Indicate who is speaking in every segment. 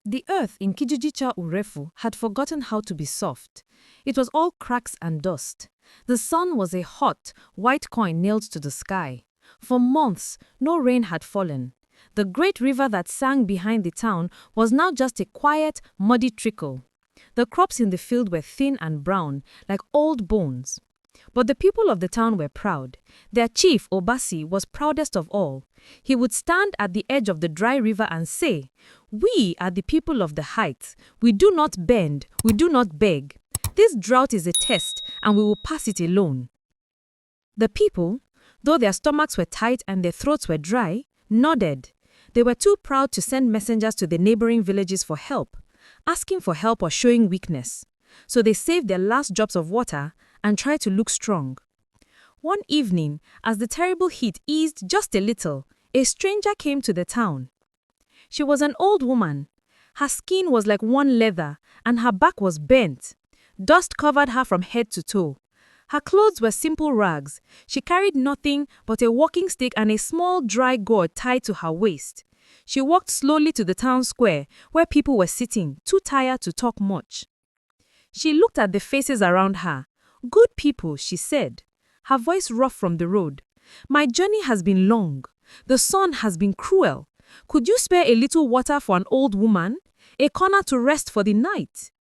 Speaker 1: The earth in Kijijicha Urefu had forgotten how to be soft. It was all cracks and dust. The sun was a hot, white coin nailed to the sky. For months, no rain had fallen. The great river that sang behind the town was now just a quiet, muddy trickle. The crops in the field were thin and brown, like old bones. But the people of the town were proud. Their chief, Obasi, was proudest of all. He would stand at the edge of the dry river and say, "We are the people of the heights. We do not bend, we do not beg. This drought is a test, and we will pass it alone." The people, though their stomachs were tight and their throats were dry, nodded. They were too proud to send messengers to the neighboring villages for help, asking for help or showing weakness. So they saved their last drops of water and tried to look strong. One evening, as the terrible heat eased just a little, a stranger came to the town. She was an old woman. Her skin was like one leather, and her back was bent. Dust covered her from head to toe. Her clothes were simple rags. She carried nothing but a walking stick and a small dry gourd tied to her waist. She walked slowly to the town square, where people were sitting, too tired to talk much. She looked at the faces around her. "Good people," she said, her voice rough from the road. "My journey has been long. The sun has been cruel. Could you spare a little water for an old woman? A corner to rest for the night?"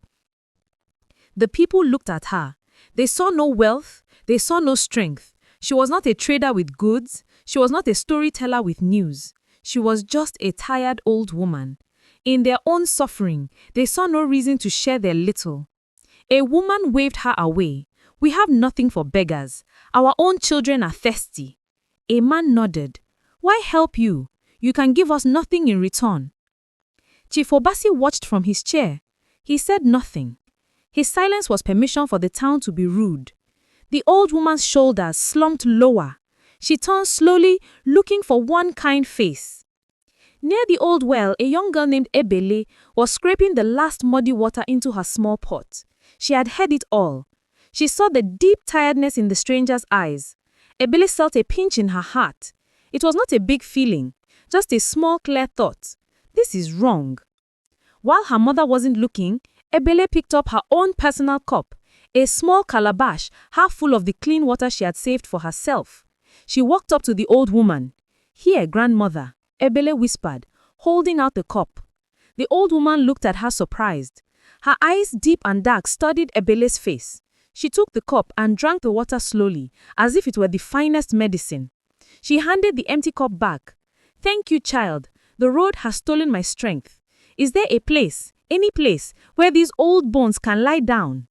Speaker 1: The people looked at her. They saw no wealth. They saw no strength. She was not a trader with goods. She was not a storyteller with news. She was just a tired old woman. In their own suffering, they saw no reason to share their little. A woman waved her away. "We have nothing for beggars. Our own children are thirsty." A man nodded. "Why help you? You can give us nothing in return." Chief Obasi watched from his chair. He said nothing. His silence was permission for the town to be rude. The old woman's shoulders slumped lower. She turned slowly, looking for one kind face. Near the old well, a young girl named Ebele was scraping the last muddy water into her small pot. She had heard it all. She saw the deep tiredness in the stranger's eyes. Ebele felt a pinch in her heart. It was not a big feeling, just a small, clear thought. This is wrong. While her mother wasn't looking, Ebele picked up her own personal cup, a small calabash half full of the clean water she had saved for herself. She walked up to the old woman. "Here, grandmother," Ebele whispered, holding out the cup. The old woman looked at her surprised. Her eyes, deep and dark, studied Ebele's face. She took the cup and drank the water slowly, as if it were the finest medicine. She handed the empty cup back. "Thank you, child. The road has stolen my strength. Is there a place, any place, where these old bones can lie down?"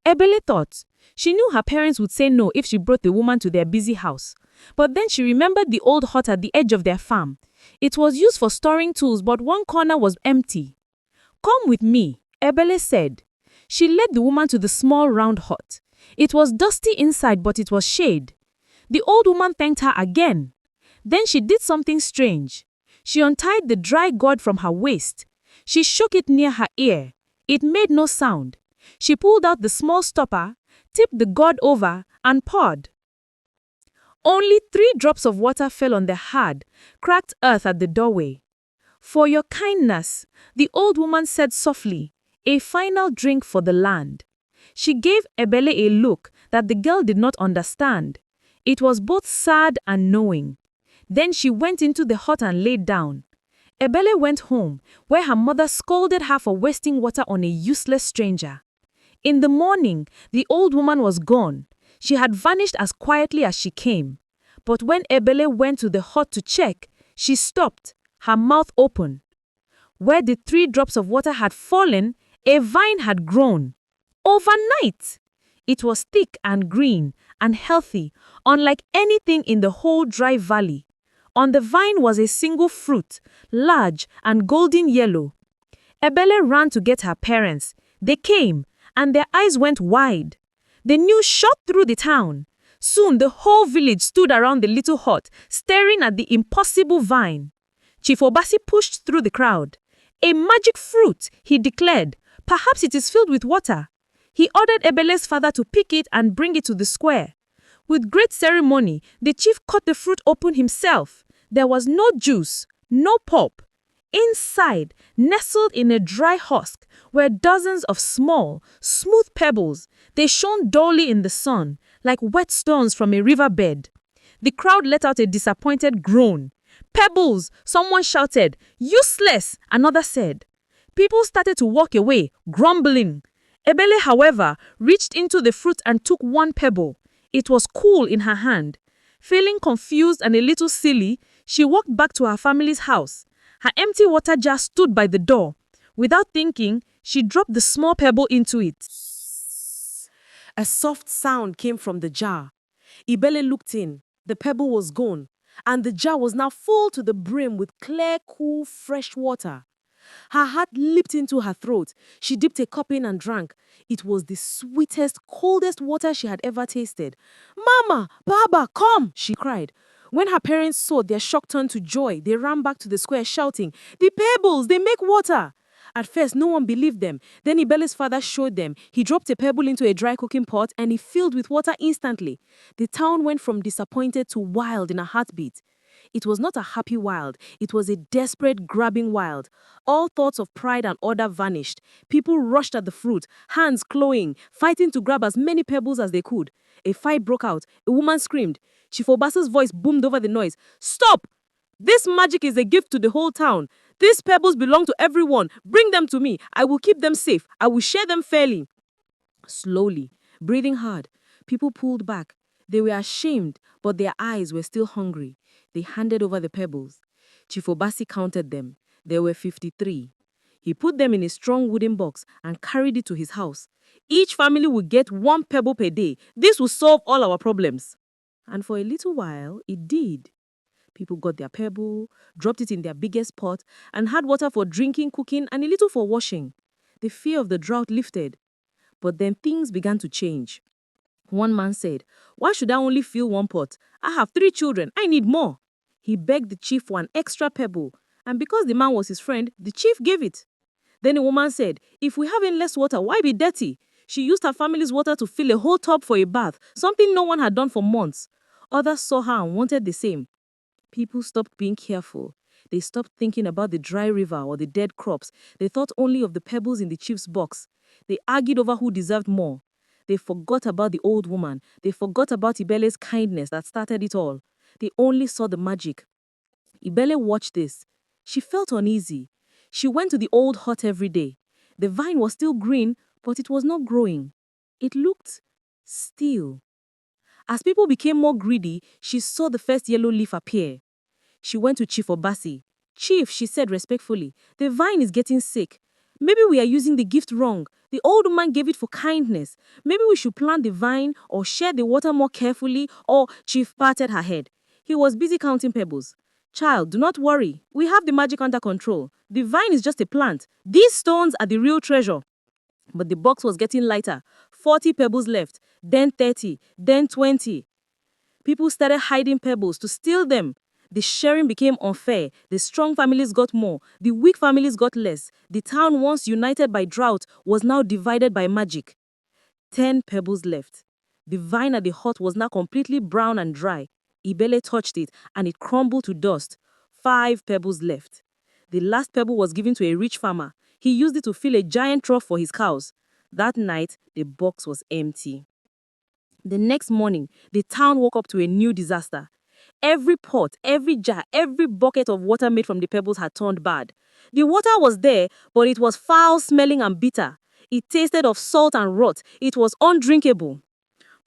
Speaker 1: Ebele thought. She knew her parents would say no if she brought the woman to their busy house. But then she remembered the old hut at the edge of their farm. It was used for storing tools, but one corner was empty. "Come with me," Ebele said. She led the woman to the small round hut. It was dusty inside, but it was shade. The old woman thanked her again. Then she did something strange. She untied the dry gourd from her waist. She shook it near her ear. It made no sound. She pulled out the small stopper, tipped the gourd over, and poured. Only 3 drops of water fell on the hard, cracked earth at the doorway. "For your kindness," the old woman said softly, "a final drink for the land." She gave Ebele a look that the girl did not understand. It was both sad and knowing. Then she went into the hut and laid down. Ebele went home, where her mother scolded her for wasting water on a useless stranger. In the morning, the old woman was gone. She had vanished as quietly as she came. But when Ebele went to the hut to check, she stopped, her mouth open. Where the 3 drops of water had fallen, a vine had grown. Overnight! It was thick and green and healthy, unlike anything in the whole dry valley. On the vine was a single fruit, large and golden yellow. Ebele ran to get her parents. They came, and their eyes went wide. The news shot through the town. Soon the whole village stood around the little hut, staring at the impossible vine. Chief Obasi pushed through the crowd. "A magic fruit," he declared. "Perhaps it is filled with water." He ordered Ebele's father to pick it and bring it to the square. With great ceremony, the chief cut the fruit open himself. There was no juice, no pulp. Inside, nestled in a dry husk, were dozens of small, smooth pebbles. They shone dully in the sun, like wet stones from a riverbed. The crowd let out a disappointed groan. Pebbles! Someone shouted. Useless! Another said. People started to walk away, grumbling. Ebele, however, reached into the fruit and took one pebble. It was cool in her hand. Feeling confused and a little silly, she walked back to her family's house. Her empty water jar stood by the door. Without thinking, she dropped the small pebble into it.
Speaker 2: A soft sound came from the jar. Ibele looked in. The pebble was gone, and the jar was now full to the brim with clear, cool, fresh water. Her heart leaped into her throat. She dipped a cup in and drank. It was the sweetest, coldest water she had ever tasted. "Mama, Baba, come!" she cried. When her parents saw, their shock turned to joy. They ran back to the square shouting, "The pebbles, they make water!" At first, no one believed them. Then Ibele's father showed them. He dropped a pebble into a dry cooking pot and it filled with water instantly. The town went from disappointed to wild in a heartbeat. It was not a happy wild. It was a desperate, grabbing wild. All thoughts of pride and order vanished. People rushed at the fruit, hands clawing, fighting to grab as many pebbles as they could. A fight broke out. A woman screamed. Chief Obasa's voice boomed over the noise. "Stop! This magic is a gift to the whole town. These pebbles belong to everyone. Bring them to me. I will keep them safe. I will share them fairly." Slowly, breathing hard, people pulled back. They were ashamed, but their eyes were still hungry. They handed over the pebbles. Chief Obasi counted them. There were 53. He put them in a strong wooden box and carried it to his house. Each family would get one pebble per day. This will solve all our problems. And for a little while, it did. People got their pebble, dropped it in their biggest pot, and had water for drinking, cooking, and a little for washing. The fear of the drought lifted. But then things began to change. One man said, "Why should I only fill one pot? I have 3 children. I need more." He begged the chief for an extra pebble, and because the man was his friend, the chief gave it. Then a woman said, "If we have any less water, why be dirty?" She used her family's water to fill a whole tub for a bath, something no one had done for months. Others saw her and wanted the same. People stopped being careful. They stopped thinking about the dry river or the dead crops. They thought only of the pebbles in the chief's box. They argued over who deserved more. They forgot about the old woman. They forgot about Ibele's kindness that started it all. They only saw the magic. Ibele watched this. She felt uneasy. She went to the old hut every day. The vine was still green, but it was not growing. It looked still. As people became more greedy, she saw the first yellow leaf appear. She went to Chief Obasi. "Chief," she said respectfully, "the vine is getting sick. Maybe we are using the gift wrong. The old woman gave it for kindness. Maybe we should plant the vine or share the water more carefully." Or Chief patted her head. He was busy counting pebbles. "Child, do not worry. We have the magic under control. The vine is just a plant. These stones are the real treasure." But the box was getting lighter. 40 pebbles left, then 30, then 20. People started hiding pebbles to steal them. The sharing became unfair. The strong families got more. The weak families got less. The town, once united by drought, was now divided by magic. 10 pebbles left. The vine at the hut was now completely brown and dry. Ibele touched it, and it crumbled to dust. 5 pebbles left. The last pebble was given to a rich farmer. He used it to fill a giant trough for his cows. That night, the box was empty. The next morning, the town woke up to a new disaster. Every pot, every jar, every bucket of water made from the pebbles had turned bad. The water was there, but it was foul-smelling and bitter. It tasted of salt and rot. It was undrinkable.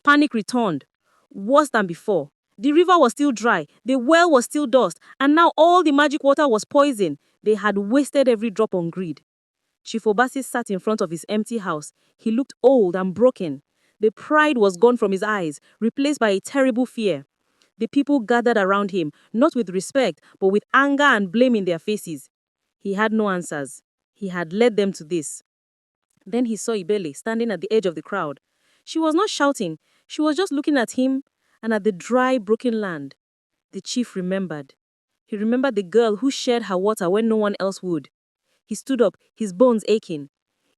Speaker 2: Panic returned. Worse than before. The river was still dry, the well was still dust, and now all the magic water was poison. They had wasted every drop on greed. Chief Obasi sat in front of his empty house. He looked old and broken. The pride was gone from his eyes, replaced by a terrible fear. The people gathered around him, not with respect, but with anger and blame in their faces. He had no answers. He had led them to this. Then he saw Ibele standing at the edge of the crowd. She was not shouting. She was just looking at him and at the dry, broken land. The chief remembered. He remembered the girl who shared her water when no one else would. He stood up, his bones aching.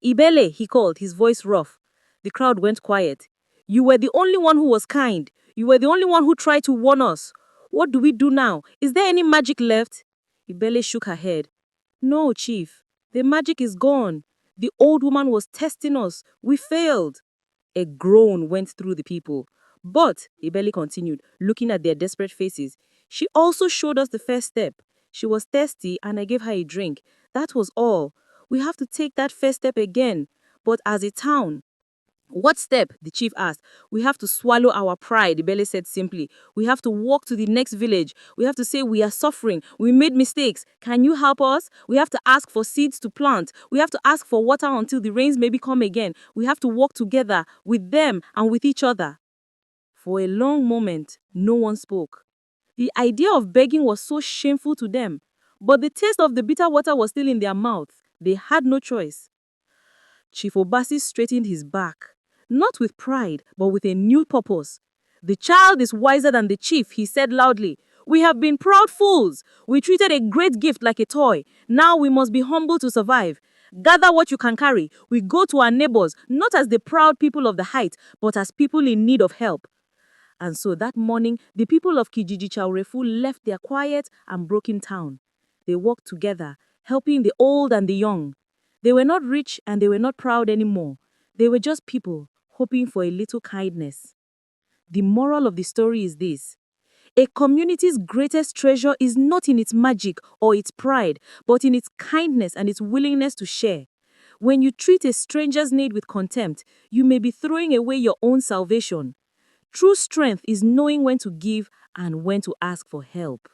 Speaker 2: "Ibele," he called, his voice rough. The crowd went quiet. "You were the only one who was kind. You were the only one who tried to warn us. What do we do now? Is there any magic left?" Ibele shook her head. No, Chief. The magic is gone. The old woman was testing us. We failed. A groan went through the people. But, Ibeli continued, looking at their desperate faces, she also showed us the first step. She was thirsty and I gave her a drink. That was all. We have to take that first step again. But as a town, what step? The chief asked. We have to swallow our pride, Ibele said simply. We have to walk to the next village. We have to say we are suffering. We made mistakes. Can you help us? We have to ask for seeds to plant. We have to ask for water until the rains maybe come again. We have to walk together with them and with each other. For a long moment, no one spoke. The idea of begging was so shameful to them. But the taste of the bitter water was still in their mouth. They had no choice. Chief Obasi straightened his back, not with pride, but with a new purpose. The child is wiser than the chief, he said loudly. We have been proud fools. We treated a great gift like a toy. Now we must be humble to survive. Gather what you can carry. We go to our neighbors, not as the proud people of the height, but as people in need of help. And so that morning, the people of Kijiji Chaurefu left their quiet and broken town. They walked together, helping the old and the young. They were not rich and they were not proud anymore. They were just people hoping for a little kindness. The moral of the story is this: a community's greatest treasure is not in its magic or its pride, but in its kindness and its willingness to share. When you treat a stranger's need with contempt, you may be throwing away your own salvation. True strength is knowing when to give and when to ask for help.